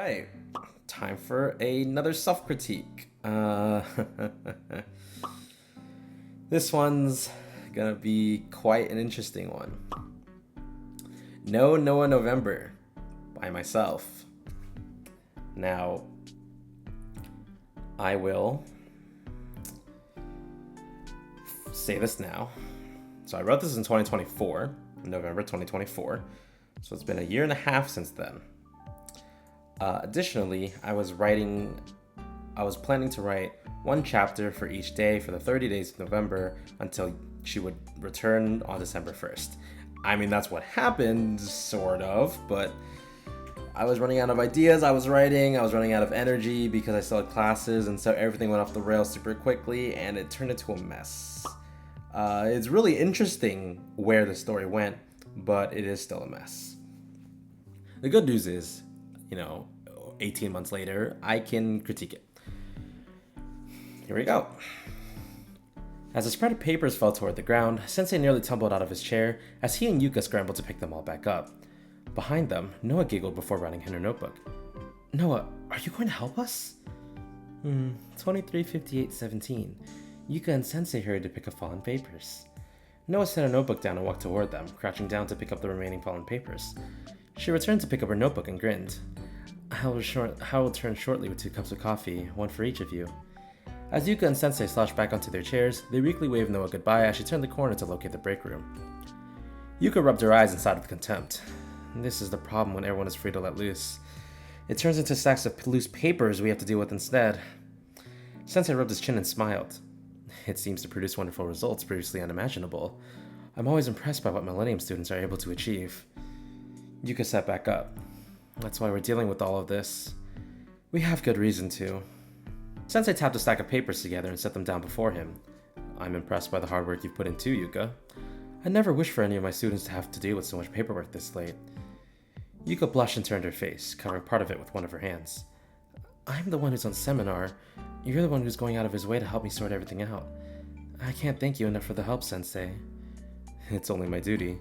right, time for another self-critique. This one's gonna be quite an interesting one. No Noah November by myself. Now, I will say this now. So I wrote this in 2024, November 2024. So it's been a year and a half since then. Additionally, I was planning to write one chapter for each day for the 30 days of November until she would return on December 1st. I mean, that's what happened, sort of, but I was running out of ideas. I was running out of energy because I still had classes, and so everything went off the rails super quickly, and it turned into a mess. It's really interesting where the story went, but it is still a mess. The good news is, 18 months later, I can critique it. Here we go. As a spread of papers fell toward the ground, Sensei nearly tumbled out of his chair as he and Yuka scrambled to pick them all back up. Behind them, Noah giggled before writing in her notebook. Noah, are you going to help us? 23:58:17. Yuka and Sensei hurried to pick up fallen papers. Noah set her notebook down and walked toward them, crouching down to pick up the remaining fallen papers. She returned to pick up her notebook and grinned. I will return shortly with 2 cups of coffee, one for each of you. As Yuka and Sensei slouched back onto their chairs, they weakly waved Noah goodbye as she turned the corner to locate the break room. Yuka rubbed her eyes and sighed with contempt. This is the problem when everyone is free to let loose. It turns into stacks of loose papers we have to deal with instead. Sensei rubbed his chin and smiled. It seems to produce wonderful results previously unimaginable. I'm always impressed by what Millennium students are able to achieve. Yuka sat back up. That's why we're dealing with all of this. We have good reason to. Sensei tapped a stack of papers together and set them down before him. I'm impressed by the hard work you've put in too, Yuka. I never wish for any of my students to have to deal with so much paperwork this late. Yuka blushed and turned her face, covering part of it with one of her hands. I'm the one who's on seminar. You're the one who's going out of his way to help me sort everything out. I can't thank you enough for the help, Sensei. It's only my duty.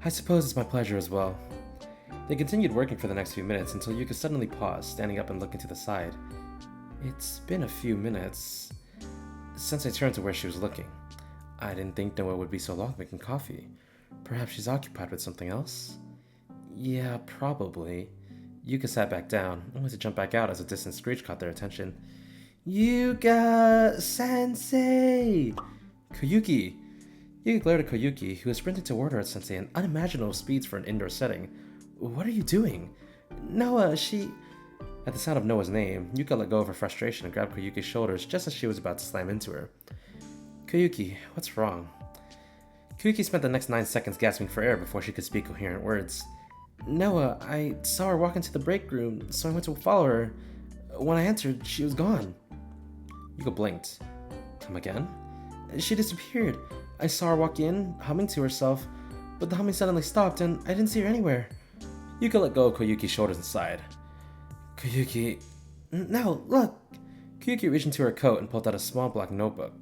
I suppose it's my pleasure as well. They continued working for the next few minutes until Yuka suddenly paused, standing up and looking to the side. It's been a few minutes. Sensei turned to where she was looking. I didn't think Noah would be so long making coffee. Perhaps she's occupied with something else? Yeah, probably. Yuka sat back down, only to jump back out as a distant screech caught their attention. Yuka! Sensei! Koyuki! Yuka glared at Koyuki, who was sprinting toward her at Sensei at unimaginable speeds for an indoor setting. What are you doing? Noah, she... At the sound of Noah's name, Yuka let go of her frustration and grabbed Koyuki's shoulders just as she was about to slam into her. Koyuki, what's wrong? Koyuki spent the next 9 seconds gasping for air before she could speak coherent words. Noah, I saw her walk into the break room, so I went to follow her. When I answered, she was gone. Yuka blinked. Come again? She disappeared. I saw her walk in, humming to herself, but the humming suddenly stopped and I didn't see her anywhere. Yuka let go of Koyuki's shoulders and sighed. Koyuki... No, look! Koyuki reached into her coat and pulled out a small black notebook.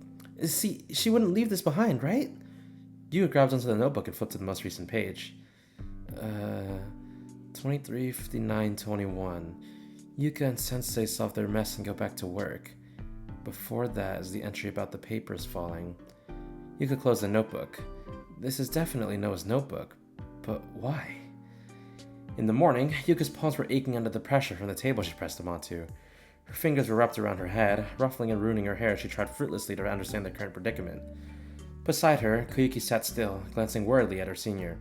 See, she wouldn't leave this behind, right? Yuka grabbed onto the notebook and flipped to the most recent page. 23:59:21. Yuka and Sensei solve their mess and go back to work. Before that is the entry about the papers falling. Yuka closed the notebook. This is definitely Noah's notebook, but why? In the morning, Yuka's palms were aching under the pressure from the table she pressed them onto. Her fingers were wrapped around her head, ruffling and ruining her hair as she tried fruitlessly to understand their current predicament. Beside her, Koyuki sat still, glancing worriedly at her senior.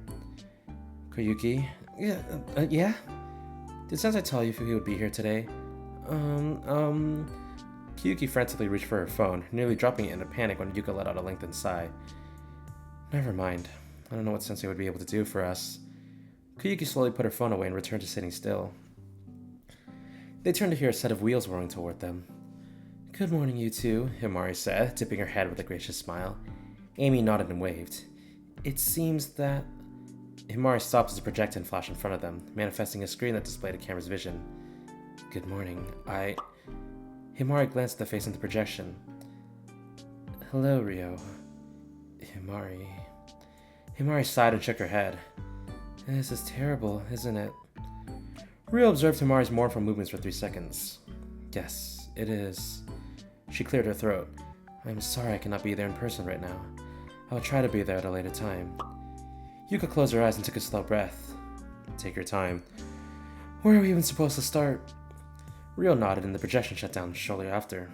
Koyuki? Yeah? Did Sensei tell you if he would be here today? Koyuki frantically reached for her phone, nearly dropping it in a panic when Yuka let out a lengthened sigh. Never mind. I don't know what Sensei would be able to do for us. Koyuki slowly put her phone away and returned to sitting still. They turned to hear a set of wheels whirling toward them. Good morning, you two, Himari said, tipping her head with a gracious smile. Amy nodded and waved. It seems that... Himari stopped as a projectile flashed in front of them, manifesting a screen that displayed a camera's vision. Good morning, Himari glanced at the face in the projection. Hello, Ryo. Himari... Himari sighed and shook her head. This is terrible, isn't it? Rio observed Himari's mournful movements for 3 seconds. Yes, it is. She cleared her throat. I'm sorry I cannot be there in person right now. I'll try to be there at a later time. Yuka closed her eyes and took a slow breath. Take your time. Where are we even supposed to start? Rio nodded and the projection shut down shortly after.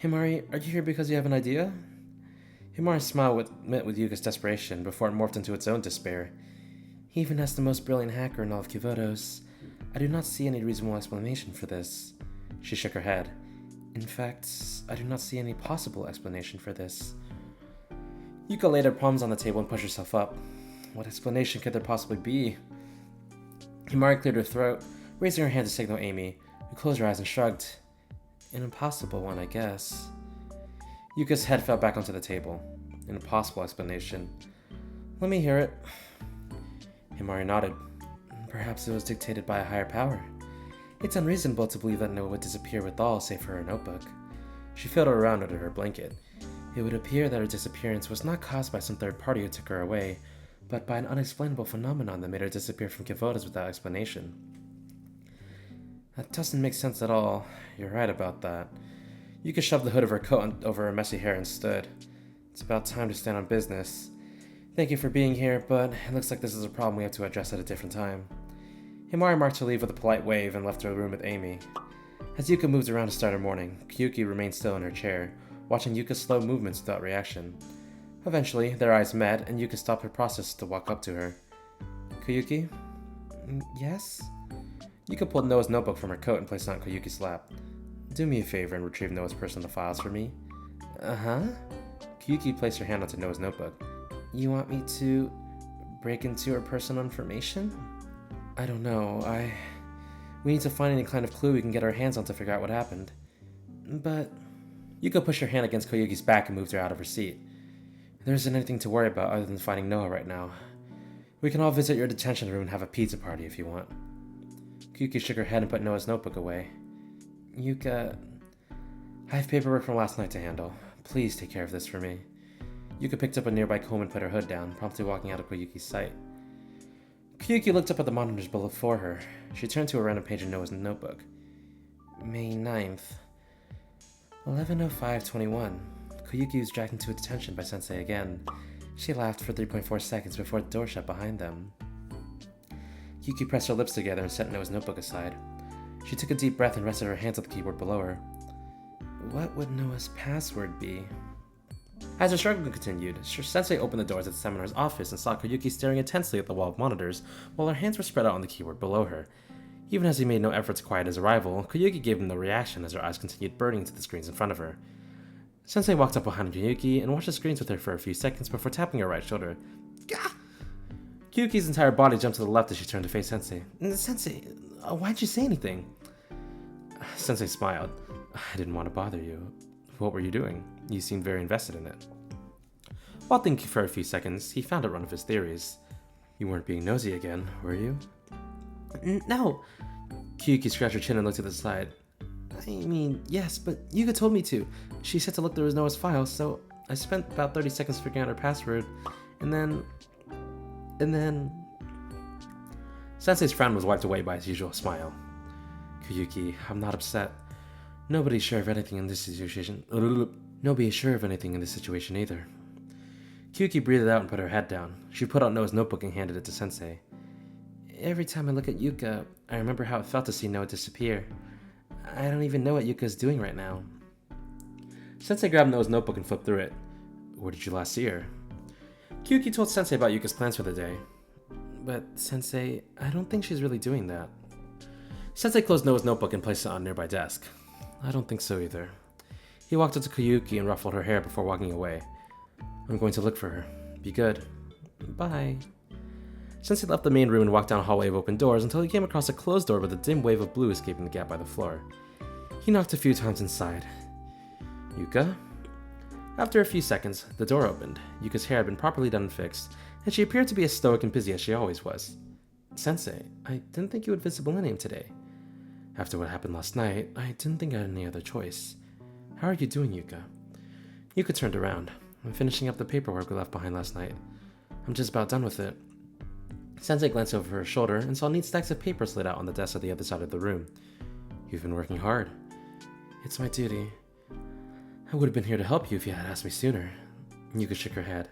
Himari, are you here because you have an idea? Himari's smile met with Yuka's desperation before it morphed into its own despair. Even as the most brilliant hacker in all of Kyoto's, I do not see any reasonable explanation for this. She shook her head. In fact, I do not see any possible explanation for this. Yuka laid her palms on the table and pushed herself up. What explanation could there possibly be? Himari cleared her throat, raising her hand to signal Amy, who closed her eyes and shrugged. An impossible one, I guess. Yuka's head fell back onto the table. An impossible explanation. Let me hear it. Himari nodded. Perhaps it was dictated by a higher power. It's unreasonable to believe that Noah would disappear with all save for her notebook. She felt her around under her blanket. It would appear that her disappearance was not caused by some third party who took her away, but by an unexplainable phenomenon that made her disappear from Kivota's without explanation. That doesn't make sense at all. You're right about that. Yuka shoved the hood of her coat over her messy hair and stood. It's about time to stand on business. Thank you for being here, but it looks like this is a problem we have to address at a different time. Himari marked to leave with a polite wave and left her room with Amy. As Yuka moved around to start her morning, Kyuki remained still in her chair, watching Yuka's slow movements without reaction. Eventually, their eyes met, and Yuka stopped her process to walk up to her. Kyuki? Yes? Yuka pulled Noah's notebook from her coat and placed it on Kyuki's lap. Do me a favor and retrieve Noah's personal files for me. Uh-huh? Kyuki placed her hand onto Noah's notebook. You want me to break into her personal information? I don't know, we need to find any kind of clue we can get our hands on to figure out what happened. But... Yuka pushed her hand against Koyuki's back and moved her out of her seat. There isn't anything to worry about other than finding Noah right now. We can all visit your detention room and have a pizza party if you want. Kyuki shook her head and put Noah's notebook away. Yuka... I have paperwork from last night to handle. Please take care of this for me. Yuka picked up a nearby comb and put her hood down, promptly walking out of Koyuki's sight. Kyuki looked up at the monitors before her. She turned to a random page in Noah's notebook. May 9th. 11:05:21. Koyuki was dragged into detention by Sensei again. She laughed for 3.4 seconds before the door shut behind them. Kyuki pressed her lips together and set Noah's notebook aside. She took a deep breath and rested her hands on the keyboard below her. What would Noah's password be? As her struggle continued, Sensei opened the doors at the seminar's office and saw Koyuki staring intensely at the wall of monitors while her hands were spread out on the keyboard below her. Even as he made no effort to quiet his arrival, Koyuki gave him no reaction as her eyes continued burning into the screens in front of her. Sensei walked up behind Koyuki and watched the screens with her for a few seconds before tapping her right shoulder. Gah! Koyuki's entire body jumped to the left as she turned to face Sensei. Sensei, why'd you say anything? Sensei smiled. I didn't want to bother you. What were you doing? You seemed very invested in it. While thinking for a few seconds, he found out one of his theories. You weren't being nosy again, were you? No. Kyuki scratched her chin and looked to the side. I mean, yes, but Yuka told me to. She said to look through Noah's files, so I spent about 30 seconds figuring out her password, and then... Sensei's frown was wiped away by his usual smile. Kyuki, I'm not upset. Nobody's sure of anything in this situation. Nobody's sure of anything in this situation either. Kyuki breathed out and put her head down. She put out Noah's notebook and handed it to Sensei. Every time I look at Yuka, I remember how it felt to see Noah disappear. I don't even know what Yuka is doing right now. Sensei grabbed Noah's notebook and flipped through it. Where did you last see her? Kyuki told Sensei about Yuka's plans for the day. But, Sensei, I don't think she's really doing that. Sensei closed Noah's notebook and placed it on a nearby desk. I don't think so either. He walked up to Koyuki and ruffled her hair before walking away. I'm going to look for her. Be good. Bye. Sensei left the main room and walked down a hallway of open doors until he came across a closed door with a dim wave of blue escaping the gap by the floor. He knocked a few times inside. Yuka? After a few seconds, the door opened. Yuka's hair had been properly done and fixed, and she appeared to be as stoic and busy as she always was. Sensei, I didn't think you would visit Millennium today. After what happened last night, I didn't think I had any other choice. How are you doing, Yuka? Yuka turned around. I'm finishing up the paperwork we left behind last night. I'm just about done with it. Sensei glanced over her shoulder and saw neat stacks of papers laid out on the desk at the other side of the room. You've been working hard. It's my duty. I would have been here to help you if you had asked me sooner. Yuka shook her head.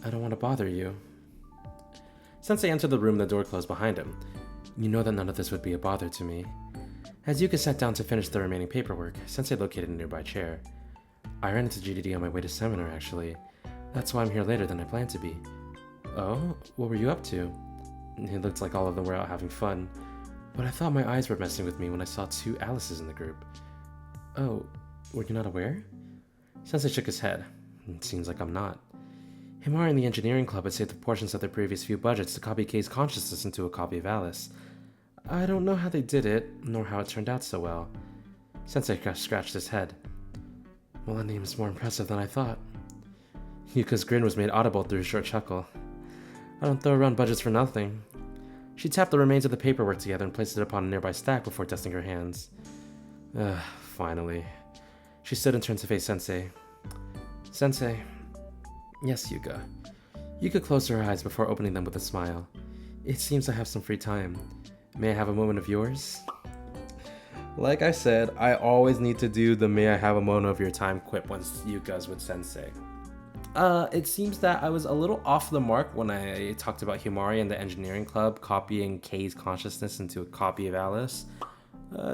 I don't want to bother you. Sensei entered the room and the door closed behind him. You know that none of this would be a bother to me. As Yuka sat down to finish the remaining paperwork, Sensei located a nearby chair. I ran into GDD on my way to seminar, actually. That's why I'm here later than I planned to be. Oh? What were you up to? It looked like all of them were out having fun, but I thought my eyes were messing with me when I saw 2 Alices in the group. Oh, were you not aware? Sensei shook his head. It seems like I'm not. Himari and the engineering club had saved the portions of their previous few budgets to copy Kei's consciousness into a copy of Alice. I don't know how they did it, nor how it turned out so well. Sensei scratched his head. Millennium is more impressive than I thought. Yuka's grin was made audible through a short chuckle. I don't throw around budgets for nothing. She tapped the remains of the paperwork together and placed it upon a nearby stack before dusting her hands. Finally. She stood and turned to face Sensei. Sensei. Yes, Yuka. Yuka closed her eyes before opening them with a smile. It seems I have some free time. May I have a moment of yours? Like I said, I always need to do the may I have a moment of your time quip once Yuka's with Sensei. It seems that I was a little off the mark when I talked about Himari and the engineering club copying Kei's consciousness into a copy of Alice.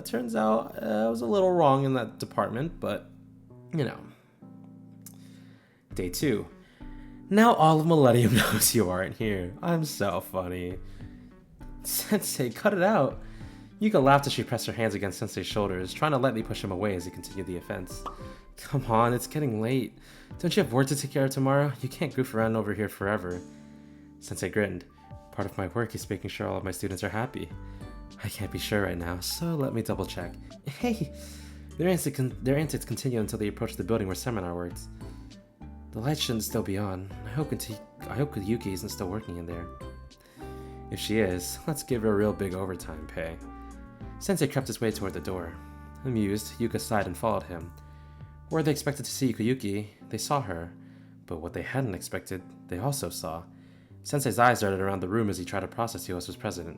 Turns out I was a little wrong in that department, but, you know. Day 2. Now all of Millennium knows you aren't here. I'm so funny. Sensei, cut it out. Yuka laughed as she pressed her hands against Sensei's shoulders, trying to lightly push him away as he continued the offense. Come on, it's getting late. Don't you have work to take care of tomorrow? You can't goof around over here forever. Sensei grinned. Part of my work is making sure all of my students are happy. I can't be sure right now, so let me double check. Hey! Their antics continue until they approach the building where seminar works. The lights shouldn't still be on. I hope Yuki isn't still working in there. If she is, let's give her a real big overtime pay. Sensei crept his way toward the door. Amused, Yuka sighed and followed him. Where they expected to see Yukiyuki, they saw her. But what they hadn't expected, they also saw. Sensei's eyes darted around the room as he tried to process who else was present.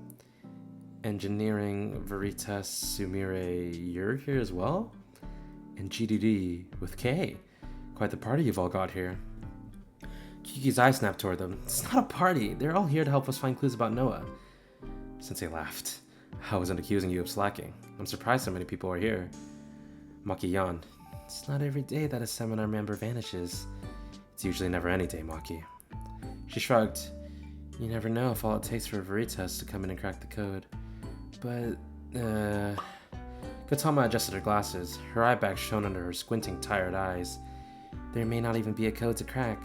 Engineering, Veritas, Sumire, you're here as well? And GDD with Kei. Quite the party you've all got here. Kiki's eye snapped toward them. It's not a party. They're all here to help us find clues about Noah. Sensei laughed. I wasn't accusing you of slacking. I'm surprised so many people are here. Maki yawned. It's not every day that a seminar member vanishes. It's usually never any day, Maki. She shrugged. You never know if all it takes for a Veritas to come in and crack the code. But, Kotama adjusted her glasses. Her eye bags shone under her squinting, tired eyes. There may not even be a code to crack.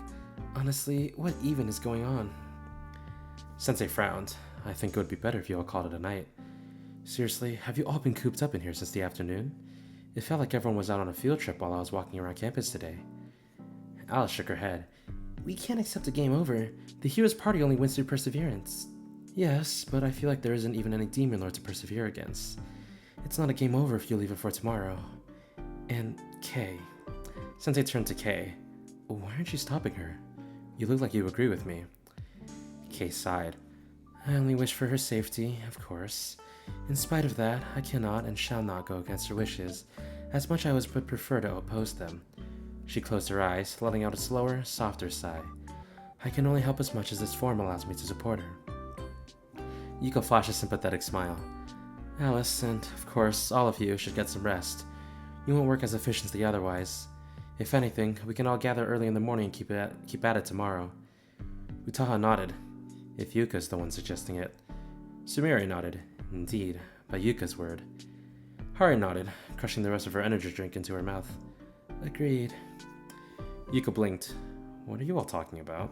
Honestly, what even is going on? Sensei frowned. I think it would be better if you all called it a night. Seriously, have you all been cooped up in here since the afternoon? It felt like everyone was out on a field trip while I was walking around campus today. Alice shook her head. We can't accept a game over. The hero's party only wins through perseverance. Yes, but I feel like there isn't even any demon lord to persevere against. It's not a game over if you leave it for tomorrow. And Kei. Sensei turned to Kei. Why aren't you stopping her? You look like you agree with me. Kei sighed. I only wish for her safety, of course. In spite of that, I cannot and shall not go against her wishes, as much I would prefer to oppose them. She closed her eyes, letting out a slower, softer sigh. I can only help as much as this form allows me to support her. Yuko flashed a sympathetic smile. Alice, and of course, all of you should get some rest. You won't work as efficiently otherwise. If anything, we can all gather early in the morning and keep at it tomorrow. Utaha nodded, if Yuka's the one suggesting it. Sumire nodded, indeed, by Yuka's word. Hari nodded, crushing the rest of her energy drink into her mouth. Agreed. Yuka blinked. What are you all talking about?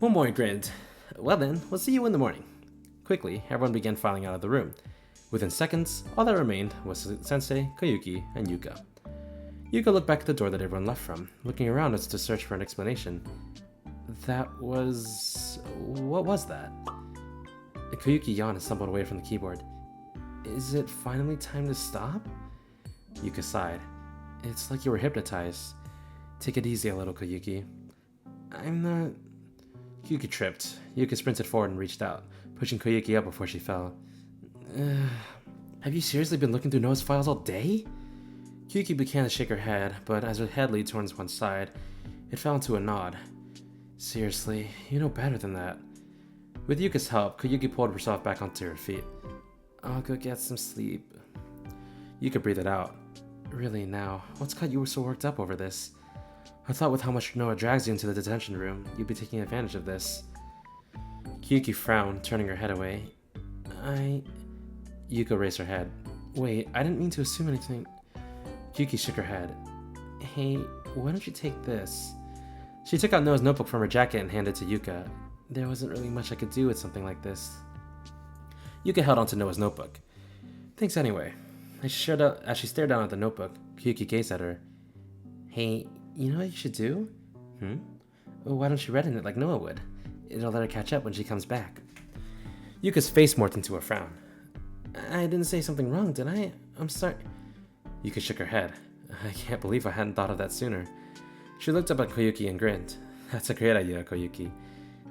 Momoi grinned. Well then, we'll see you in the morning. Quickly, everyone began filing out of the room. Within seconds, all that remained was Sensei, Koyuki, and Yuka. Yuka looked back at the door that everyone left from, looking around as to search for an explanation. That was... what was that? Koyuki yawned and stumbled away from the keyboard. Is it finally time to stop? Yuka sighed. It's like you were hypnotized. Take it easy a little, Koyuki. I'm not... Koyuki tripped. Yuka sprinted forward and reached out, pushing Koyuki up before she fell. Have you seriously been looking through Noah's files all day? Koyuki began to shake her head, but as her head leaned towards one side, it fell into a nod. Seriously, you know better than that. With Yuka's help, Koyuki pulled herself back onto her feet. I'll go get some sleep. Yuka breathed it out. Really, now, what's got you so worked up over this? I thought with how much Noah drags you into the detention room, you'd be taking advantage of this. Koyuki frowned, turning her head away. Yuka raised her head. Wait, I didn't mean to assume anything. Koyuki shook her head. Hey, why don't you take this? She took out Noah's notebook from her jacket and handed it to Yuka. There wasn't really much I could do with something like this. Yuka held onto Noah's notebook. Thanks anyway. As she stared down at the notebook, Koyuki gazed at her. Hey, you know what you should do? Well, why don't you read in it like Noah would? It'll let her catch up when she comes back. Yuka's face morphed into a frown. I didn't say something wrong, did I? I'm sorry. Yuka shook her head. I can't believe I hadn't thought of that sooner. She looked up at Koyuki and grinned. That's a great idea, Koyuki.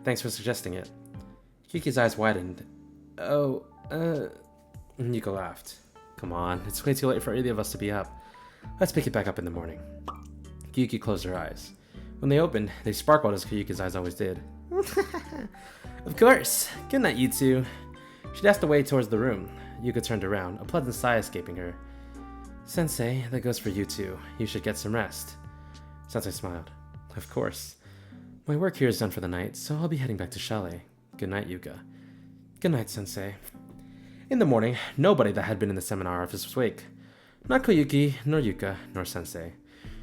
Thanks for suggesting it. Koyuki's eyes widened. Yuka laughed. Come on, it's way too late for either of us to be up. Let's pick it back up in the morning. Koyuki closed her eyes. When they opened, they sparkled as Koyuki's eyes always did. Of course! Good night, you two. She dashed away towards the room. Yuka turned around, a pleasant sigh escaping her. Sensei, that goes for you too. You should get some rest. Sensei smiled. Of course. My work here is done for the night, so I'll be heading back to Chalet. Good night, Yuka. Good night, Sensei. In the morning, nobody that had been in the seminar office was awake. Not Koyuki, nor Yuka, nor Sensei.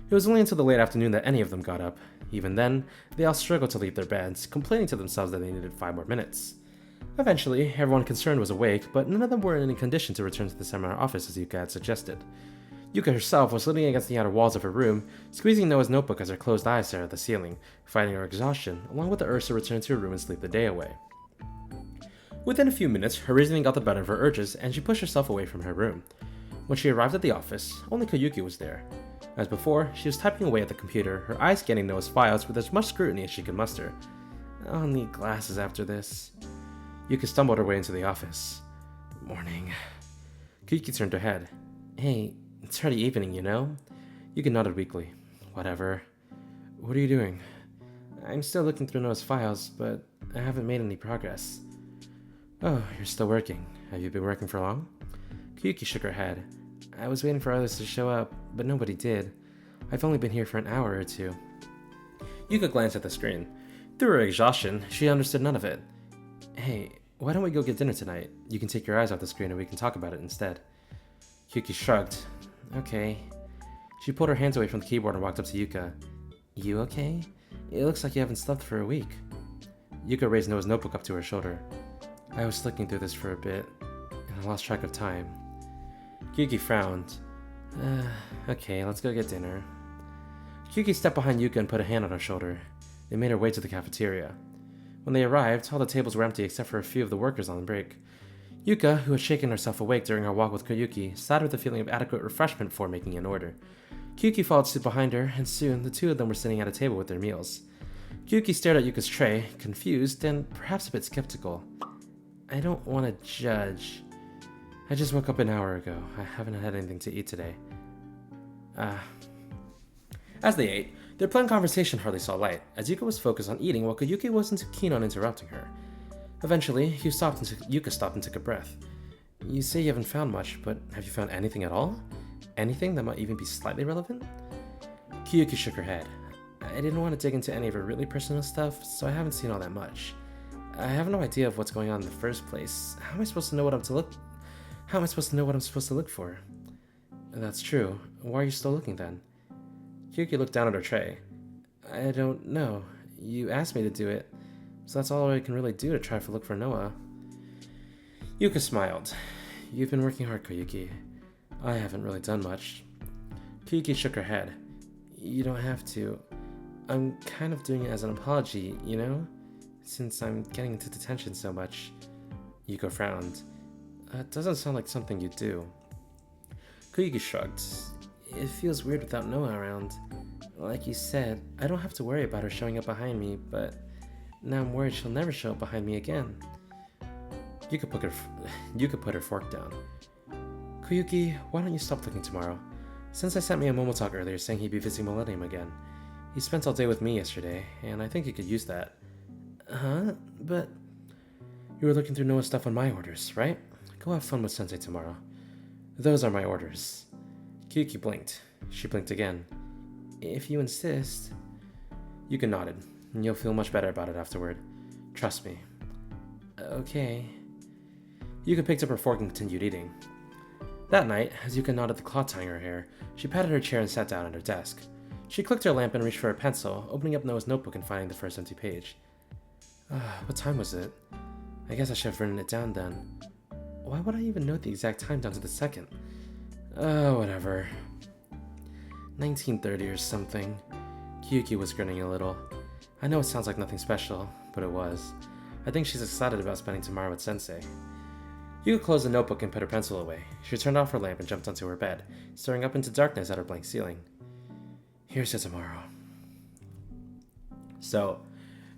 It was only until the late afternoon that any of them got up. Even then, they all struggled to leave their beds, complaining to themselves that they needed 5 more minutes. Eventually, everyone concerned was awake, but none of them were in any condition to return to the seminar office as Yuka had suggested. Yuka herself was leaning against the outer walls of her room, squeezing Noah's notebook as her closed eyes stared at the ceiling, fighting her exhaustion, along with the urge to return to her room and sleep the day away. Within a few minutes, her reasoning got the better of her urges, and she pushed herself away from her room. When she arrived at the office, only Koyuki was there. As before, she was typing away at the computer, her eyes scanning Noah's files with as much scrutiny as she could muster. I'll need glasses after this. Yuka stumbled her way into the office. Morning. Koyuki turned her head. Hey, it's already evening, you know? Yuka nodded weakly. Whatever. What are you doing? I'm still looking through Noah's files, but I haven't made any progress. Oh, you're still working. Have you been working for long? Koyuki shook her head. I was waiting for others to show up, but nobody did. I've only been here for an hour or two. Yuka glanced at the screen. Through her exhaustion, she understood none of it. Hey, why don't we go get dinner tonight? You can take your eyes off the screen and we can talk about it instead. Koyuki shrugged. Okay. She pulled her hands away from the keyboard and walked up to Yuka. You okay? It looks like you haven't slept for a week. Yuka raised Noah's notebook up to her shoulder. I was looking through this for a bit, and I lost track of time. Koyuki frowned. Okay, let's go get dinner. Koyuki stepped behind Yuka and put a hand on her shoulder. They made her way to the cafeteria. When they arrived, all the tables were empty except for a few of the workers on break. Yuka, who had shaken herself awake during her walk with Koyuki, sighed with a feeling of adequate refreshment before making an order. Koyuki followed suit behind her, and soon the two of them were sitting at a table with their meals. Koyuki stared at Yuka's tray, confused and perhaps a bit skeptical. I don't want to judge. I just woke up an hour ago. I haven't had anything to eat today. As they ate, their pleasant conversation hardly saw light, as Yuka was focused on eating while Koyuki wasn't too keen on interrupting her. Eventually, Yuka stopped and took a breath. You say you haven't found much, but have you found anything at all? Anything that might even be slightly relevant? Koyuki shook her head. I didn't want to dig into any of her really personal stuff, so I haven't seen all that much. I have no idea of what's going on in the first place. How am I supposed to know what I'm supposed to look for? That's true. Why are you still looking then? Koyuki looked down at her tray. I don't know. You asked me to do it, so that's all I can really do to try to look for Noah. Yuka smiled. You've been working hard, Koyuki. I haven't really done much. Koyuki shook her head. You don't have to. I'm kind of doing it as an apology, you know? Since I'm getting into detention so much. Yuka frowned. That doesn't sound like something you do. Koyuki shrugged. It feels weird without Noah around. Like you said, I don't have to worry about her showing up behind me, but Now I'm worried she'll never show up behind me again. You could put her fork down. Koyuki, why don't you stop looking tomorrow? Sensei sent me a Momo talk earlier saying he'd be visiting Millennium again. He spent all day with me yesterday, and I think he could use that. Huh? But... You were looking through Noah's stuff on my orders, right? Go have fun with Sensei tomorrow. Those are my orders. Koyuki blinked. She blinked again. If you insist. Yuka nodded, and you'll feel much better about it afterward. Trust me. Okay. Yuka picked up her fork and continued eating. That night, as Yuka knotted the cloth tying her hair, she patted her chair and sat down at her desk. She clicked her lamp and reached for a pencil, opening up Noah's notebook and finding the first empty page. What time was it? I guess I should have written it down then. Why would I even know the exact time down to the second? Whatever. 1930 or something. Koyuki was grinning a little. I know it sounds like nothing special, but it was. I think she's excited about spending tomorrow with Sensei. Yuka closed the notebook and put her pencil away. She turned off her lamp and jumped onto her bed, staring up into darkness at her blank ceiling. Here's to tomorrow. So,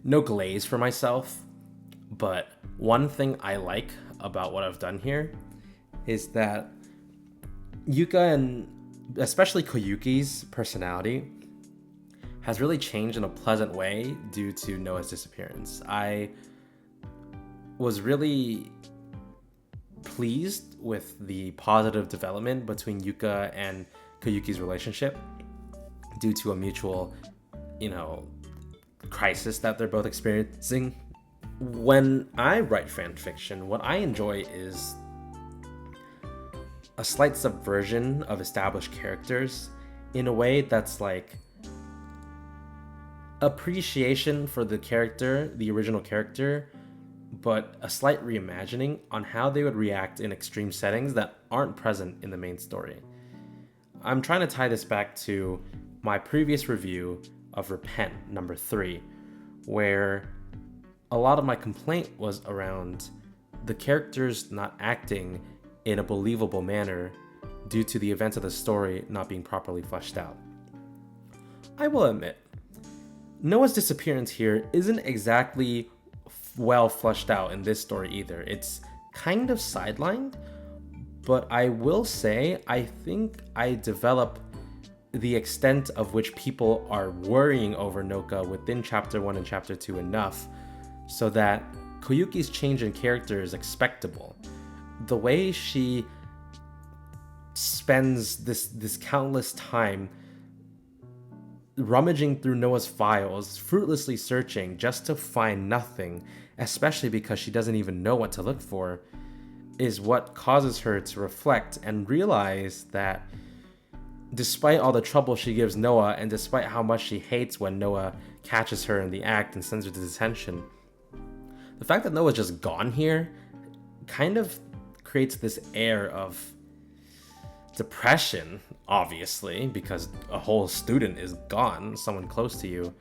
no glaze for myself, but one thing I like about what I've done here is that Yuka and especially Koyuki's personality has really changed in a pleasant way due to Noah's disappearance. I was really pleased with the positive development between Yuka and Koyuki's relationship due to a mutual, crisis that they're both experiencing. When I write fanfiction, what I enjoy is a slight subversion of established characters in a way that's like appreciation for the character, the original character, but a slight reimagining on how they would react in extreme settings that aren't present in the main story. I'm trying to tie this back to my previous review of Repent, number 3, where a lot of my complaint was around the characters not acting in a believable manner due to the events of the story not being properly fleshed out. I will admit, Noah's disappearance here isn't exactly well fleshed out in this story either. It's kind of sidelined, but I will say I think I develop the extent of which people are worrying over Noka within chapter 1 and chapter 2 enough so that Koyuki's change in character is expectable. The way she spends this countless time rummaging through Noah's files, fruitlessly searching just to find nothing, especially because she doesn't even know what to look for, is what causes her to reflect and realize that despite all the trouble she gives Noah, and despite how much she hates when Noah catches her in the act and sends her to detention, the fact that Noah's just gone here kind of creates this air of depression, obviously, because a whole student is gone, someone close to you,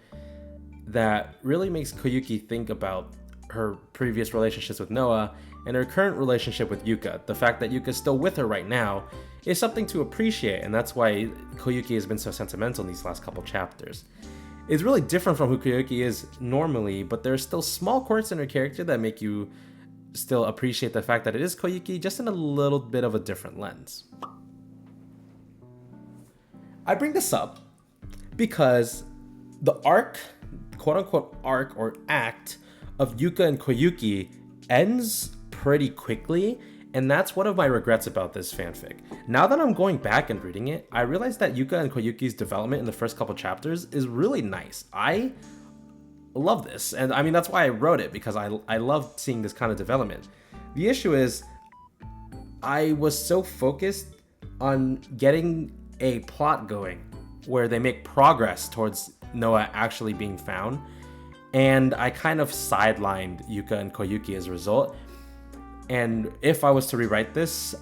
that really makes Koyuki think about her previous relationships with Noah and her current relationship with Yuka. The fact that Yuka's still with her right now is something to appreciate, and that's why Koyuki has been so sentimental in these last couple chapters. It's really different from who Koyuki is normally, but there are still small quirks in her character that make you still appreciate the fact that it is Koyuki, just in a little bit of a different lens. I bring this up because the arc, quote-unquote arc or act of Yuka and Koyuki ends pretty quickly, and that's one of my regrets about this fanfic. Now that I'm going back and reading it, I realize that Yuka and Koyuki's development in the first couple chapters is really nice. I love this, and I mean that's why I wrote it, because I love seeing this kind of development. The issue is I was so focused on getting a plot going where they make progress towards Noah actually being found, and I kind of sidelined Yuka and Koyuki as a result. And if I was to rewrite this,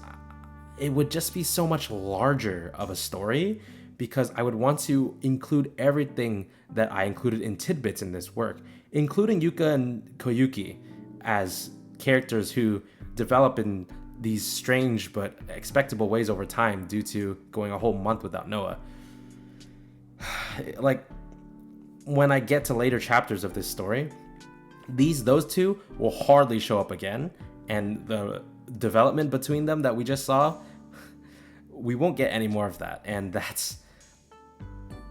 it would just be so much larger of a story, because I would want to include everything that I included in tidbits in this work, including Yuka and Koyuki as characters who develop in these strange but expectable ways over time due to going a whole month without Noah. Like, when I get to later chapters of this story, Those two will hardly show up again, and the development between them that we just saw, we won't get any more of that, and that's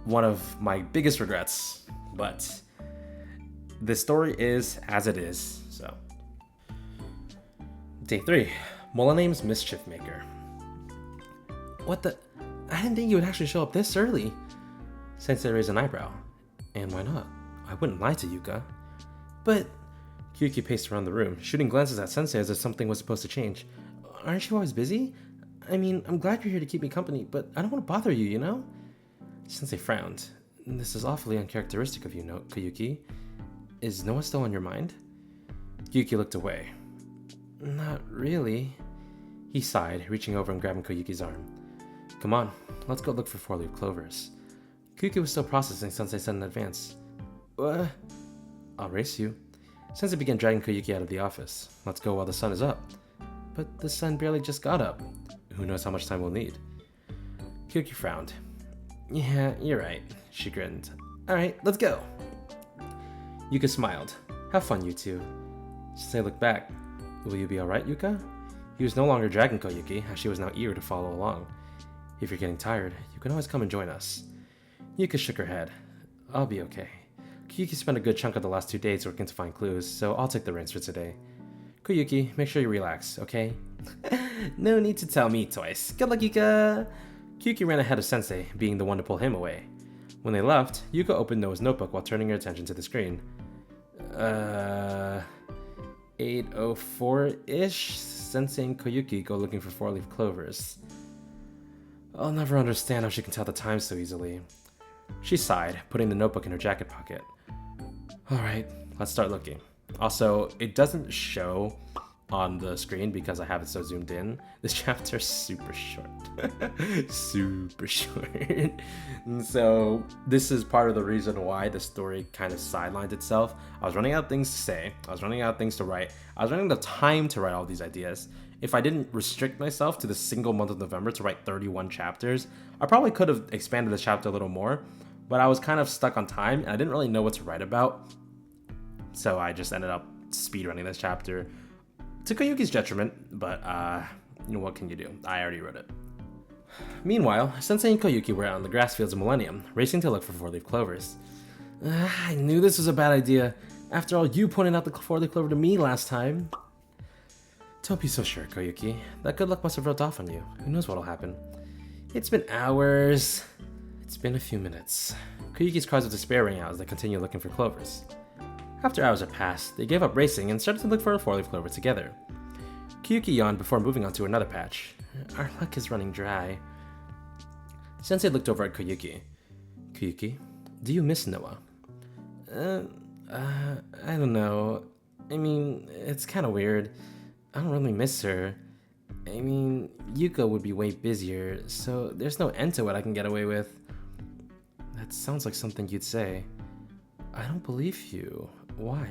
one of my biggest regrets. But the story is as it is. So, Day 3, Molaname's Mischief Maker. What the? I didn't think you would actually show up this early. Sensei raised an eyebrow. And why not? I wouldn't lie to Yuka. But Kyuki paced around the room, shooting glances at Sensei as if something was supposed to change. Aren't you always busy? I mean, I'm glad you're here to keep me company, but I don't want to bother you, you know? Sensei frowned. This is awfully uncharacteristic of you, Koyuki. Is Noah still on your mind? Kyuki looked away. Not really. He sighed, reaching over and grabbing Koyuki's arm. Come on, let's go look for four-leaf clovers. Kyuki was still processing Sensei said in advance. What? I'll race you. Sensei began dragging Koyuki out of the office. Let's go while the sun is up. But the sun barely just got up. Who knows how much time we'll need? Kyuki frowned. Yeah, you're right, she grinned. Alright, let's go. Yuka smiled. Have fun, you two. Sensei looked back. Will you be alright, Yuka? He was no longer dragging Koyuki, as she was now eager to follow along. If you're getting tired, you can always come and join us. Yuka shook her head. I'll be okay. Koyuki spent a good chunk of the last 2 days working to find clues, so I'll take the reins for today. Koyuki, make sure you relax, okay? No need to tell me twice. Good luck, Yuka! Koyuki ran ahead of Sensei, being the one to pull him away. When they left, Yuka opened Noah's notebook while turning her attention to the screen. 8:04-ish? Sensei and Koyuki go looking for four-leaf clovers. I'll never understand how she can tell the time so easily. She sighed, putting the notebook in her jacket pocket. Alright, let's start looking. Also, it doesn't show on the screen because I have it so zoomed in. This chapter's super short. Super short. And so this is part of the reason why the story kind of sidelined itself. I was running out of things to say. I was running out of things to write. I was running out of time to write all these ideas. If I didn't restrict myself to the single month of November to write 31 chapters, I probably could have expanded the chapter a little more, but I was kind of stuck on time and I didn't really know what to write about. So I just ended up speedrunning this chapter to Koyuki's detriment, but you know, what can you do? I already wrote it. Meanwhile, Sensei and Koyuki were out on the grass fields of Millennium, racing to look for four-leaf clovers. I knew this was a bad idea. After all, you pointed out the four-leaf clover to me last time. Don't be so sure, Koyuki. That good luck must have rubbed off on you. Who knows what'll happen? It's been hours. It's been a few minutes. Koyuki's cries of despair rang out as they continued looking for clovers. After hours had passed, they gave up racing and started to look for a four-leaf clover together. Koyuki yawned before moving on to another patch. Our luck is running dry. Sensei looked over at Koyuki. Koyuki, do you miss Noah? I don't know. I mean, it's kind of weird. I don't really miss her. I mean, Yuka would be way busier, so there's no end to what I can get away with. That sounds like something you'd say. I don't believe you. Why?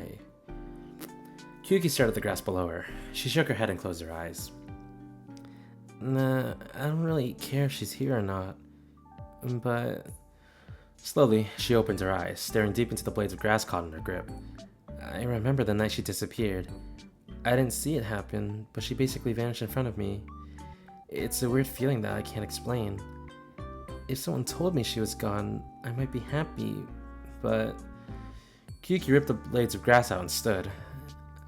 Koyuki stared at the grass below her. She shook her head and closed her eyes. Nah, I don't really care if she's here or not. But... Slowly, she opened her eyes, staring deep into the blades of grass caught in her grip. I remember the night she disappeared. I didn't see it happen, but she basically vanished in front of me. It's a weird feeling that I can't explain. If someone told me she was gone, I might be happy, but... Koyuki ripped the blades of grass out and stood.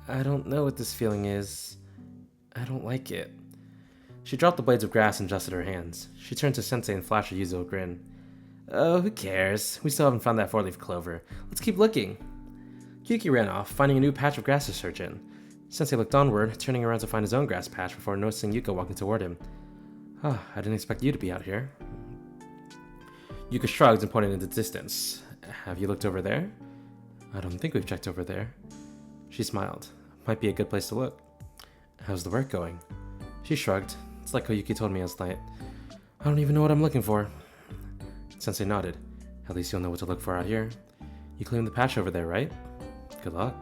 I don't know what this feeling is. I don't like it. She dropped the blades of grass and adjusted her hands. She turned to Sensei and flashed her usual grin. Oh, who cares? We still haven't found that four-leaf clover. Let's keep looking. Koyuki ran off, finding a new patch of grass to search in. Sensei looked onward, turning around to find his own grass patch before noticing Yuka walking toward him. Ah, I didn't expect you to be out here. Yuka shrugged and pointed into the distance. Have you looked over there? I don't think we've checked over there. She smiled. Might be a good place to look. How's the work going? She shrugged. It's like Koyuki told me last night. I don't even know what I'm looking for. Sensei nodded. At least you'll know what to look for out here. You cleaned the patch over there, right? Good luck.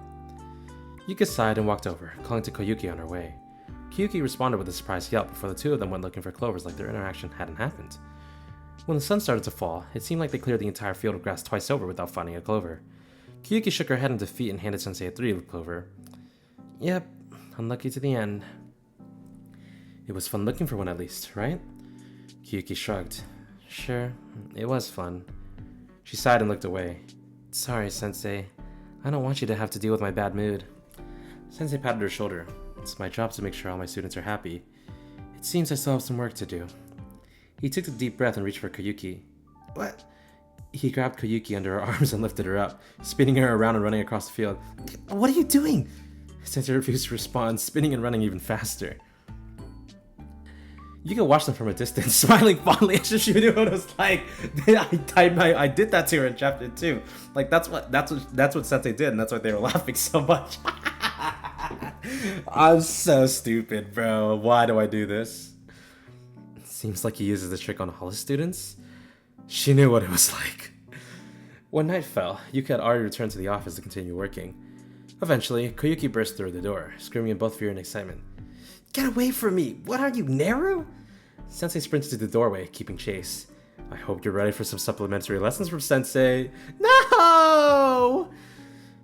Yuka sighed and walked over, calling to Koyuki on her way. Koyuki responded with a surprised yelp before the two of them went looking for clovers like their interaction hadn't happened. When the sun started to fall, it seemed like they cleared the entire field of grass twice over without finding a clover. Kiyuki shook her head in defeat and handed Sensei a 3-leaf clover. Yep, unlucky to the end. It was fun looking for one at least, right? Kiyuki shrugged. Sure, it was fun. She sighed and looked away. Sorry, Sensei. I don't want you to have to deal with my bad mood. Sensei patted her shoulder. It's my job to make sure all my students are happy. It seems I still have some work to do. He took a deep breath and reached for Koyuki. What? He grabbed Koyuki under her arms and lifted her up, spinning her around and running across the field. What are you doing? Sensei refused to respond, spinning and running even faster. You can watch them from a distance, smiling fondly as if she knew what it was like. I did that to her in chapter 2. Like that's what Sensei did, and that's why they were laughing so much. I'm so stupid, bro. Why do I do this? Seems like he uses the trick on all his students. She knew what it was like. When night fell, Yuka had already returned to the office to continue working. Eventually, Koyuki burst through the door, screaming in both fear and excitement. Get away from me! What are you, Naru? Sensei sprinted to the doorway, keeping chase. I hope you're ready for some supplementary lessons from Sensei. No!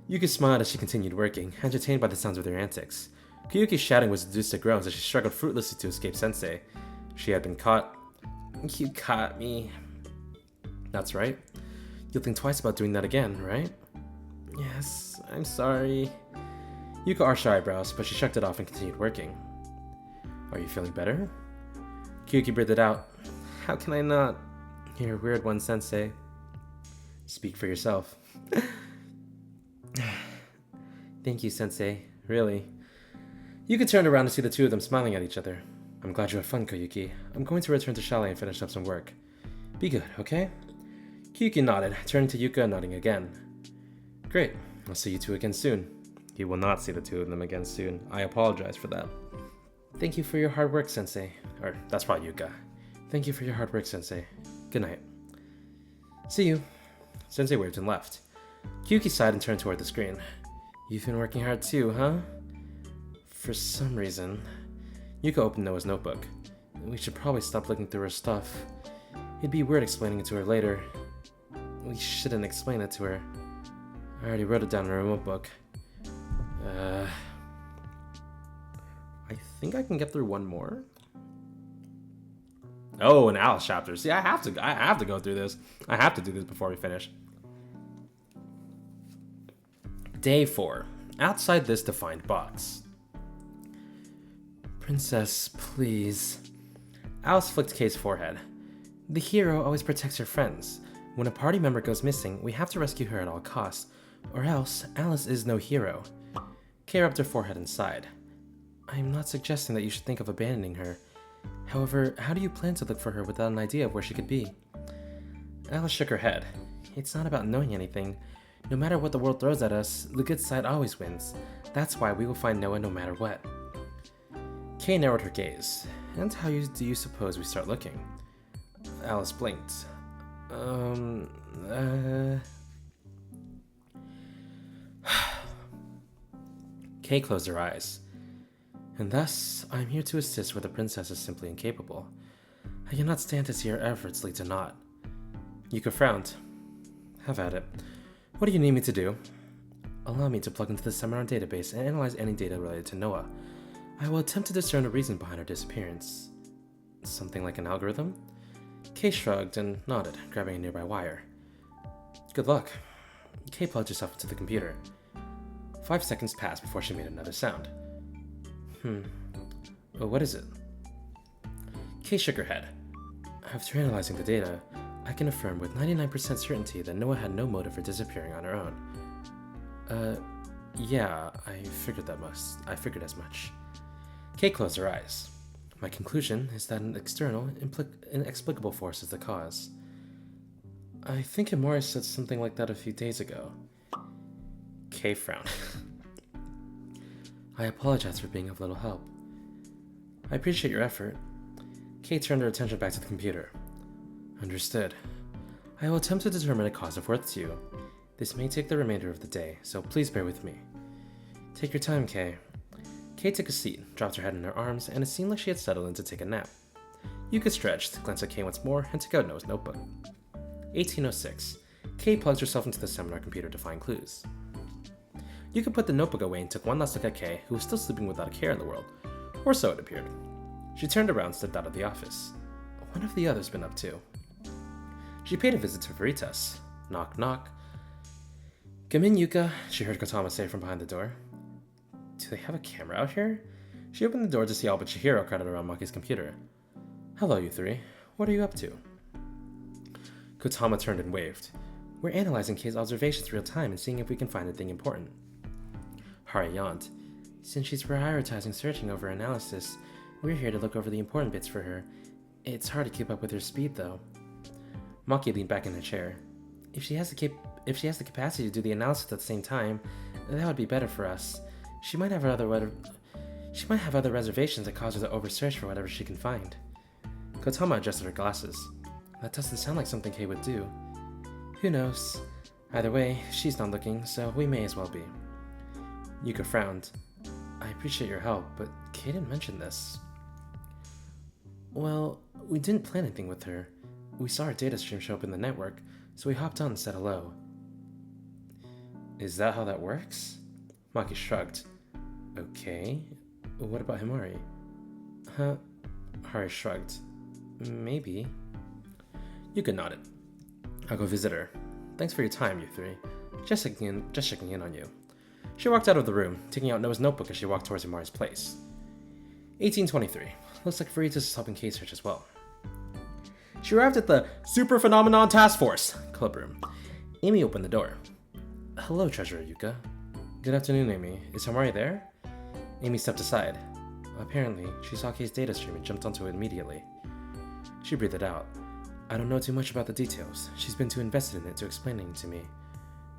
Yuka smiled as she continued working, entertained by the sounds of their antics. Koyuki's shouting was reduced to groans as she struggled fruitlessly to escape Sensei. She had been caught. You caught me. That's right. You'll think twice about doing that again, right? Yes, I'm sorry. Yuka arched her eyebrows, but she shrugged it off and continued working. Are you feeling better? Koyuki breathed it out. How can I not? You're a weird one, Sensei. Speak for yourself. Thank you, Sensei. Really. Yuka turned around to see the two of them smiling at each other. I'm glad you had fun, Koyuki. I'm going to return to Chalet and finish up some work. Be good, okay? Koyuki nodded, turning to Yuka and nodding again. Great. I'll see you two again soon. You will not see the two of them again soon. I apologize for that. Thank you for your hard work, Sensei. Or, that's probably Yuka. Thank you for your hard work, Sensei. Good night. See you. Sensei waved and left. Koyuki sighed and turned toward the screen. You've been working hard too, huh? For some reason. Yuka opened Noah's notebook. We should probably stop looking through her stuff. It'd be weird explaining it to her later. We shouldn't explain it to her. I already wrote it down in her notebook. I think I can get through one more. Oh, an Alice chapter. See, I have to go through this. I have to do this before we finish. Day 4. Outside this defined box. Princess, please. Alice flicked Kay's forehead. The hero always protects her friends. When a party member goes missing, we have to rescue her at all costs, or else Alice is no hero. Kay rubbed her forehead and sighed. I'm not suggesting that you should think of abandoning her. However, how do you plan to look for her without an idea of where she could be? Alice shook her head. It's not about knowing anything. No matter what the world throws at us, the good side always wins. That's why we will find Noah no matter what. Kay narrowed her gaze. And how do you suppose we start looking? Alice blinked. Kay closed her eyes. And thus, I am here to assist where the princess is simply incapable. I cannot stand to see her efforts lead to naught. Yuka frowned. Have at it. What do you need me to do? Allow me to plug into the seminar database and analyze any data related to Noah. I will attempt to discern the reason behind her disappearance. Something like an algorithm? Kay shrugged and nodded, grabbing a nearby wire. Good luck. Kay plugged herself into the computer. 5 seconds passed before she made another sound. Well, what is it? Kay shook her head. After analyzing the data, I can affirm with 99% certainty that Noah had no motive for disappearing on her own. Yeah, I figured as much. Kay closed her eyes. My conclusion is that an external, inexplicable force is the cause. I think Imori said something like that a few days ago. Kay frowned. I apologize for being of little help. I appreciate your effort. Kay turned her attention back to the computer. Understood. I will attempt to determine a cause of worth to you. This may take the remainder of the day, so please bear with me. Take your time, Kay. Kay took a seat, dropped her head in her arms, and it seemed like she had settled in to take a nap. Yuka stretched, glanced at Kay once more, and took out Noah's notebook. 1806. Kay plugs herself into the seminar computer to find clues. Yuka put the notebook away and took one last look at Kay, who was still sleeping without a care in the world. Or so it appeared. She turned around and stepped out of the office. What have the others been up to? She paid a visit to Veritas. Knock, knock. Come in, Yuka, she heard Kotama say from behind the door. Do they have a camera out here? She opened the door to see all but Chihiro crowded around Maki's computer. Hello, you three. What are you up to? Kotama turned and waved. We're analyzing Kay's observations real time and seeing if we can find anything important. Hari yawned. Since she's prioritizing searching over analysis, we're here to look over the important bits for her. It's hard to keep up with her speed, though. Maki leaned back in her chair. If she has the capacity to do the analysis at the same time, that would be better for us. She might have other reservations that cause her to oversearch for whatever she can find. Kotama adjusted her glasses. That doesn't sound like something Kay would do. Who knows? Either way, she's not looking, so we may as well be. Yuka frowned. I appreciate your help, but Kay didn't mention this. Well, we didn't plan anything with her. We saw her data stream show up in the network, so we hopped on and said hello. Is that how that works? Maki shrugged. Okay. What about Himari? Huh? Hari shrugged. Maybe. Yuka nodded. I'll go visit her. Thanks for your time, you three. Just checking in on you. She walked out of the room, taking out Noah's notebook as she walked towards Himari's place. 1823. Looks like Veritas is helping Kay search as well. She arrived at the Super Phenomenon Task Force club room. Amy opened the door. Hello, Treasurer Yuka. Good afternoon, Amy. Is Himari there? Amy stepped aside. Apparently, she saw Kay's data stream and jumped onto it immediately. She breathed it out. I don't know too much about the details. She's been too invested in it to explain it to me,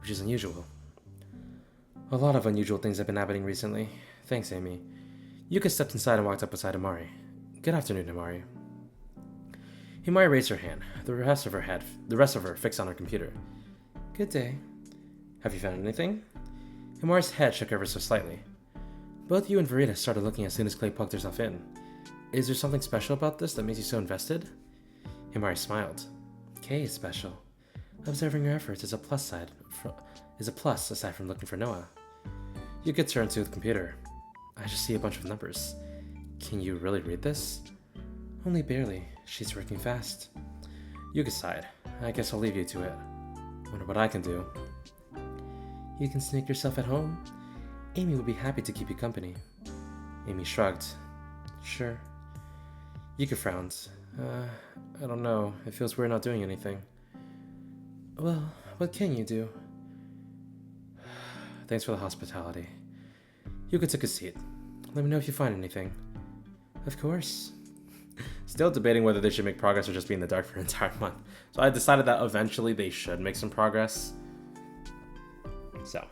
which is unusual. A lot of unusual things have been happening recently. Thanks, Amy. Yuka stepped inside and walked up beside Himari. Good afternoon, Himari. Himari raised her hand, the rest of her fixed on her computer. Good day. Have you found anything? Himari's head shook ever so slightly. Both you and Verita started looking as soon as Clay plugged herself in. Is there something special about this that makes you so invested? Himari smiled. Kay is special. Observing her efforts is a plus aside from looking for Noah. Yuka turned to the computer. I just see a bunch of numbers. Can you really read this? Only barely. She's working fast. Yuka sighed. I guess I'll leave you to it. Wonder what I can do. You can sneak yourself at home. Amy would be happy to keep you company. Amy shrugged. Sure. Yuka frowned. I don't know. It feels weird not doing anything. Well, what can you do? Thanks for the hospitality. Yuka took a seat. Let me know if you find anything. Of course. Still debating whether they should make progress or just be in the dark for an entire month. So I decided that eventually they should make some progress. So.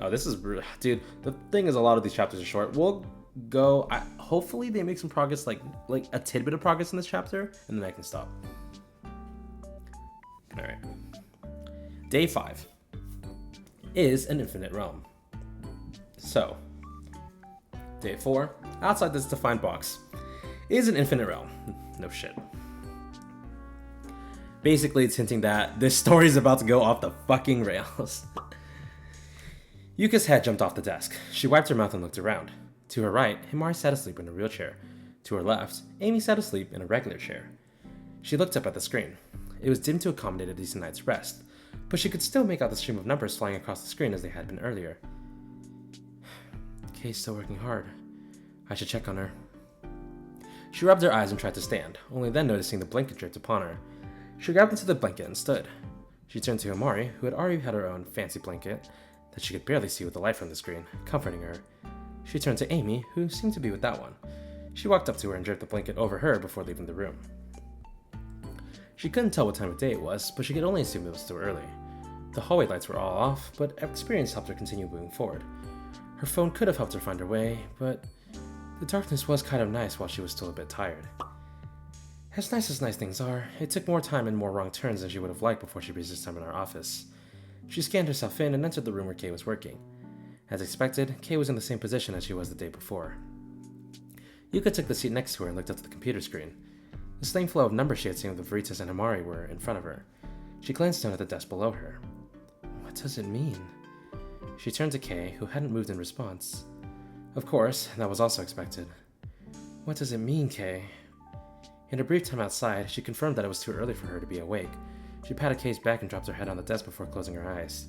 Oh, this is... Dude, the thing is a lot of these chapters are short. We'll go... hopefully they make some progress, like a tidbit of progress in this chapter, and then I can stop. Alright. Day 5 is an infinite realm. So, day 4, outside this defined box, is an infinite realm. No shit. Basically, it's hinting that this story is about to go off the fucking rails. Yuka's head jumped off the desk. She wiped her mouth and looked around. To her right, Himari sat asleep in a wheelchair. To her left, Amy sat asleep in a regular chair. She looked up at the screen. It was dim to accommodate a decent night's rest, but she could still make out the stream of numbers flying across the screen as they had been earlier. Kay's still working hard. I should check on her. She rubbed her eyes and tried to stand, only then noticing the blanket draped upon her. She grabbed into the blanket and stood. She turned to Himari, who had already had her own fancy blanket that she could barely see with the light from the screen, comforting her. She turned to Amy, who seemed to be with that one. She walked up to her and draped the blanket over her before leaving the room. She couldn't tell what time of day it was, but she could only assume it was still early. The hallway lights were all off, but experience helped her continue moving forward. Her phone could have helped her find her way, but the darkness was kind of nice while she was still a bit tired. As nice things are, it took more time and more wrong turns than she would have liked before she reached this seminar office. She scanned herself in and entered the room where Kay was working. As expected, Kay was in the same position as she was the day before. Yuka took the seat next to her and looked up at the computer screen. The same flow of numbers she had seen with the Veritas and Himari were in front of her. She glanced down at the desk below her. What does it mean? She turned to Kay, who hadn't moved in response. Of course, that was also expected. What does it mean, Kay? In a brief time outside, she confirmed that it was too early for her to be awake. She patted Kay's back and dropped her head on the desk before closing her eyes.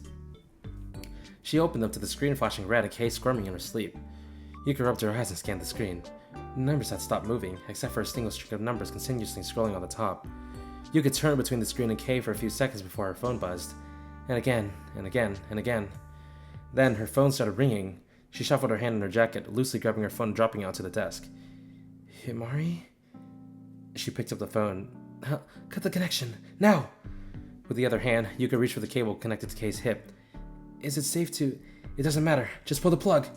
She opened them to the screen flashing red and Kay squirming in her sleep. Yuka rubbed her eyes and scanned the screen. The numbers had stopped moving, except for a single string of numbers continuously scrolling on the top. Yuka turned between the screen and Kay for a few seconds before her phone buzzed. And again, and again, and again. Then her phone started ringing. She shuffled her hand in her jacket, loosely grabbing her phone and dropping it onto the desk. Himari? She picked up the phone. Cut the connection, now! With the other hand, Yuka reached for the cable connected to Kay's hip. Is it safe to... It doesn't matter, just pull the plug!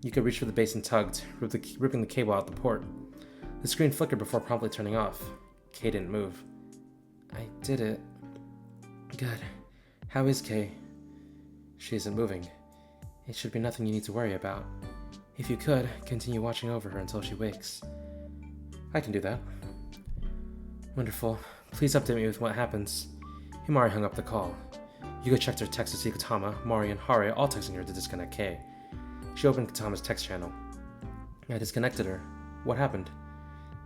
Yuka reached for the base and tugged, ripping the cable out the port. The screen flickered before promptly turning off. Kay didn't move. I did it. Good. How is Kay? She isn't moving. It should be nothing you need to worry about. If you could, continue watching over her until she wakes. I can do that. Wonderful. Please update me with what happens. Himari hung up the call. Yuka checked her text to see Katama, Mari, and Hare all texting her to disconnect Kay. She opened Katama's text channel. I disconnected her. What happened?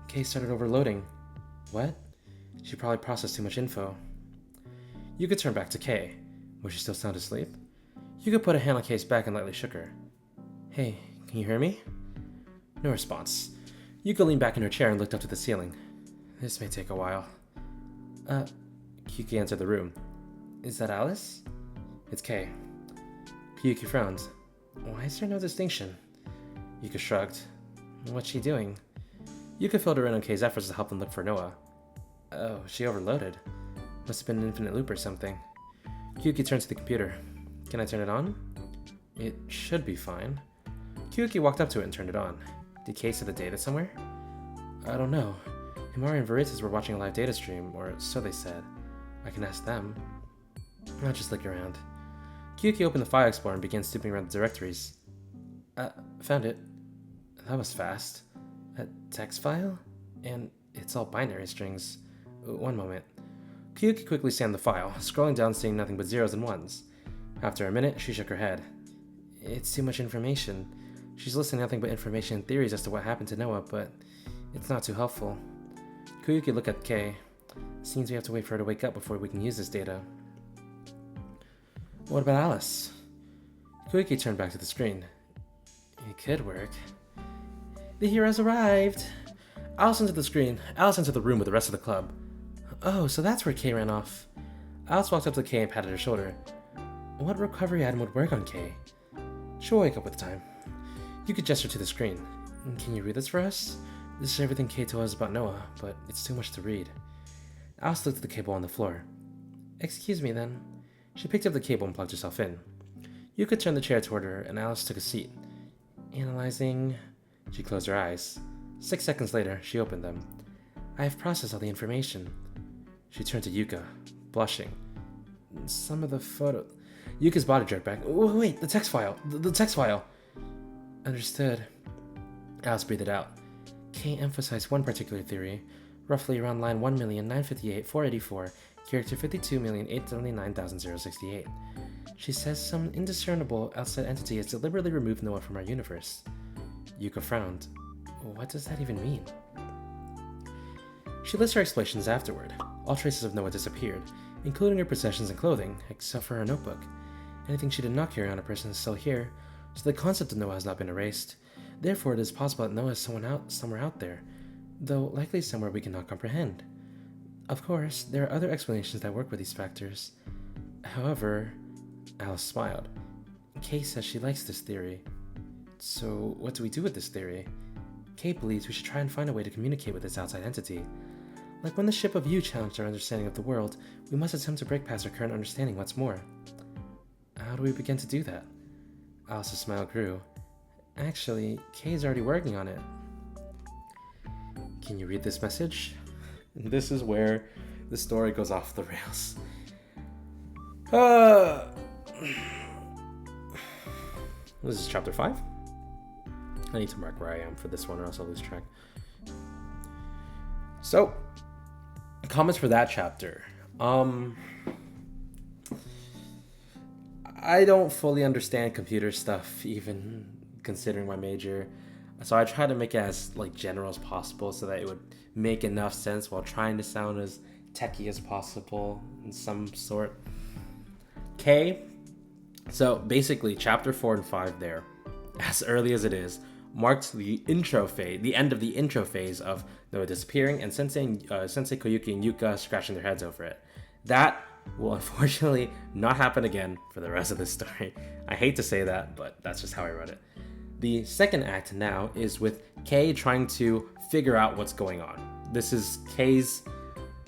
Kay started overloading. What? She probably processed too much info. Yuka turned back to Kay. Was she still sound asleep? Yuka put a hand on Kay's back and lightly shook her. Hey, can you hear me? No response. Yuka leaned back in her chair and looked up to the ceiling. This may take a while. Kyuki entered the room. Is that Alice? It's Kay. Kyuki frowned. Why is there no distinction? Yuka shrugged. What's she doing? Yuka filled her in on Kay's efforts to help them look for Noah. Oh, she overloaded. Must have been an infinite loop or something. Kyuki turned to the computer. Can I turn it on? It should be fine. Kyuki walked up to it and turned it on. Did Kay set the data somewhere? I don't know. Himari and Veritas were watching a live data stream, or so they said. I can ask them. I'll just look around. Kyuki opened the file explorer and began snooping around the directories. Found it. That was fast. A text file? And it's all binary strings. One moment. Kyuki quickly scanned the file, scrolling down seeing nothing but zeros and ones. After a minute, she shook her head. It's too much information. She's listing nothing but information and theories as to what happened to Noah, but it's not too helpful. Kyuki looked at Kay. Seems we have to wait for her to wake up before we can use this data. What about Alice? Kyuki turned back to the screen. It could work. The heroes arrived! Alice entered the room with the rest of the club. Oh, so that's where Kay ran off. Alice walked up to Kay and patted her shoulder. What recovery item would work on Kay? She'll wake up with time. You could gesture to the screen. Can you read this for us? This is everything Kay told us about Noah, but it's too much to read. Alice looked at the cable on the floor. Excuse me then. She picked up the cable and plugged herself in. Yuka turned the chair toward her, and Alice took a seat. Analyzing... She closed her eyes. 6 seconds later, she opened them. I have processed all the information. She turned to Yuka, blushing. Some of the photo... Yuka's body jerked back. Wait, the text file! The text file! Understood. Alice breathed it out. Kay emphasized one particular theory, roughly around line 1,958,484, character 52,879,068. She says some indiscernible outside entity has deliberately removed Noah from our universe. Yuka frowned. What does that even mean? She lists her explanations afterward. All traces of Noah disappeared, including her possessions and clothing, except for her notebook. Anything she did not carry on a person is still here, so the concept of Noah has not been erased. Therefore, it is possible that Noah is somewhere out there, though likely somewhere we cannot comprehend. Of course, there are other explanations that work with these factors. However, Alice smiled. Kay says she likes this theory. So, what do we do with this theory? Kay believes we should try and find a way to communicate with this outside entity. Like when the ship of you challenged our understanding of the world, we must attempt to break past our current understanding once more. How do we begin to do that? Alice's smile grew. Actually, Kay's already working on it. Can you read this message? This is where the story goes off the rails. This is chapter 5. I need to mark where I am for this one or else I'll lose track. So, comments for that chapter. I don't fully understand computer stuff, even considering my major. So I try to make it as like general as possible so that it would make enough sense while trying to sound as techy as possible in some sort. K. So basically, chapter 4 and 5 there, as early as it is, marked the intro phase, the end of the intro phase of Noah disappearing and Sensei Koyuki and Yuka scratching their heads over it. That will unfortunately not happen again for the rest of this story. I hate to say that, but that's just how I wrote it. The second act now is with Kei trying to figure out what's going on. This is Kei's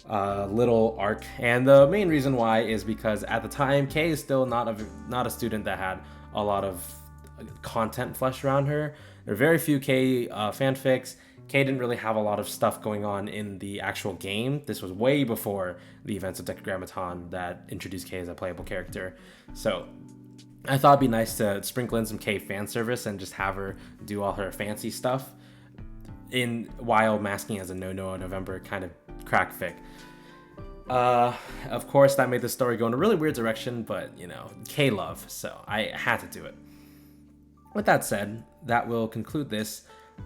little arc, and the main reason why is because at the time Kei is still not a student that had a lot of content fleshed around her. There are very few Kei fanfics. Kei didn't really have a lot of stuff going on in the actual game. This was way before the events of Decagrammaton that introduced Kei as a playable character. So I thought it'd be nice to sprinkle in some Kei fan service and just have her do all her fancy stuff while masking as a No November kind of crack fic. Of course, that made the story go in a really weird direction, but Kei love, so I had to do it. With that said, that will conclude this.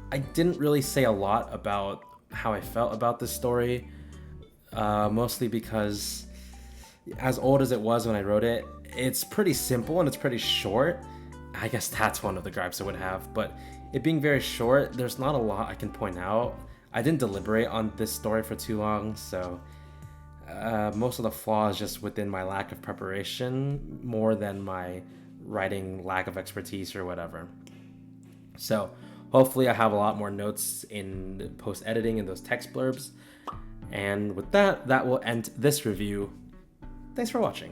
I didn't really say a lot about how I felt about this story, mostly because as old as it was when I wrote it, it's pretty simple and it's pretty short. I guess that's one of the gripes I would have, but it being very short, there's not a lot I can point out. I didn't deliberate on this story for too long, so most of the flaw is just within my lack of preparation more than my writing lack of expertise or whatever. So hopefully I have a lot more notes in post-editing and those text blurbs. And with that will end this review. Thanks for watching.